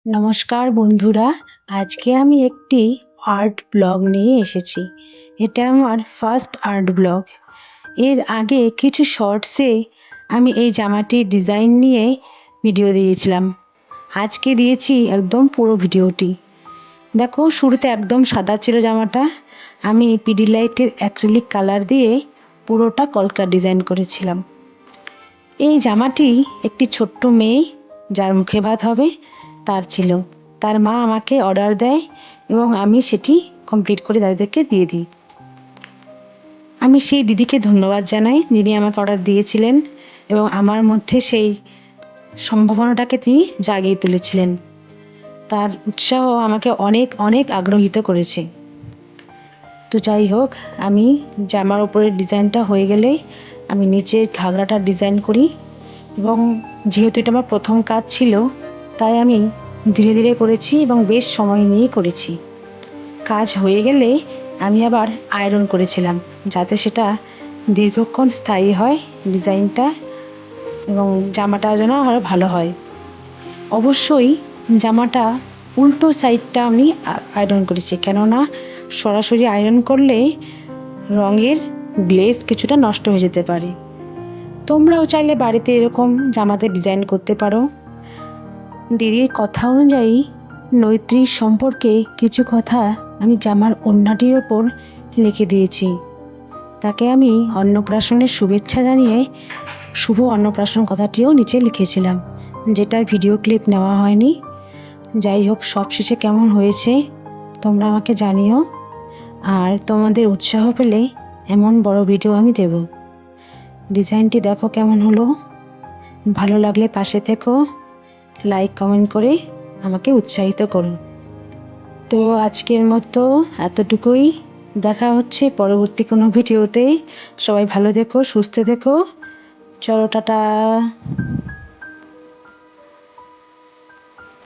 নমস্কার বন্ধুরা, আজকে আমি একটি আর্ট ব্লগ নিয়ে এসেছি। এটা আমার ফার্স্ট আর্ট ব্লগ। এর আগে কিছু শর্টসে আমি এই জামাটির ডিজাইন নিয়ে ভিডিও দিয়েছিলাম। আজকে দিয়েছি একদম পুরো ভিডিওটি। দেখো, শুরুতে একদম সাদা ছিল জামাটা। আমি পিডিলাইটের অ্যাক্রিলিক কালার দিয়ে পুরোটা কলকা ডিজাইন করেছিলাম। এই জামাটি একটি ছোট্ট মেয়ে, যার মুখে ভাত হবে, তার ছিল। তার মা আমাকে অর্ডার দেয় এবং আমি সেটি কমপ্লিট করে দাদিদেরকে দিয়ে দিই। আমি সেই দিদিকে ধন্যবাদ জানাই যিনি আমাকে অর্ডার দিয়েছিলেন এবং আমার মধ্যে সেই সম্ভাবনাটাকে তিনি জাগিয়ে তুলেছিলেন। তার উৎসাহ আমাকে অনেক অনেক আগ্রহিত করেছে। তো যাই হোক, আমি জামার ওপরের ডিজাইনটা হয়ে গেলে আমি নিচের ঘাগরাটার ডিজাইন করি এবং যেহেতু এটা আমার প্রথম কাজ ছিল, তাই আমি ধীরে ধীরে করেছি এবং বেশ সময় নিয়ে করেছি। কাজ হয়ে গেলে আমি আবার আয়রন করেছিলাম, যাতে সেটা দীর্ঘক্ষণ স্থায়ী হয় ডিজাইনটা, এবং জামাটা যেন আরও ভালো হয়। অবশ্যই জামাটা উল্টো সাইডটা আমি আয়রন করেছি, কেননা সরাসরি আয়রন করলে রঙের গ্লেজ কিছুটা নষ্ট হয়ে যেতে পারে। তোমরাও চাইলে বাড়িতে এরকম জামাতে ডিজাইন করতে পারো। দিদির কথা অনুযায়ী নৈত্রীর সম্পর্কে কিছু কথা আমি জামার ওড়নাটির ওপর লিখে দিয়েছি। তাকে আমি অন্নপ্রাশনের শুভেচ্ছা জানিয়ে শুভ অন্নপ্রাশন কথাটিও নিচে লিখেছিলাম, যেটার ভিডিও ক্লিপ নেওয়া হয়নি। যাই হোক, সবশেষে কেমন হয়েছে তোমরা আমাকে জানিও। আর তোমাদের উৎসাহ পেলে এমন বড় ভিডিও আমি দেব। ডিজাইনটি দেখো কেমন হলো। ভালো লাগলে পাশে থেকো, লাইক কমেন্ট করে আমাকে উৎসাহিত করো। তো আজকের মতো এতটুকুই। দেখা হচ্ছে পরবর্তী কোনো ভিডিওতে। সবাই ভালো থেকো, সুস্থ থেকো। চলো, টাটা।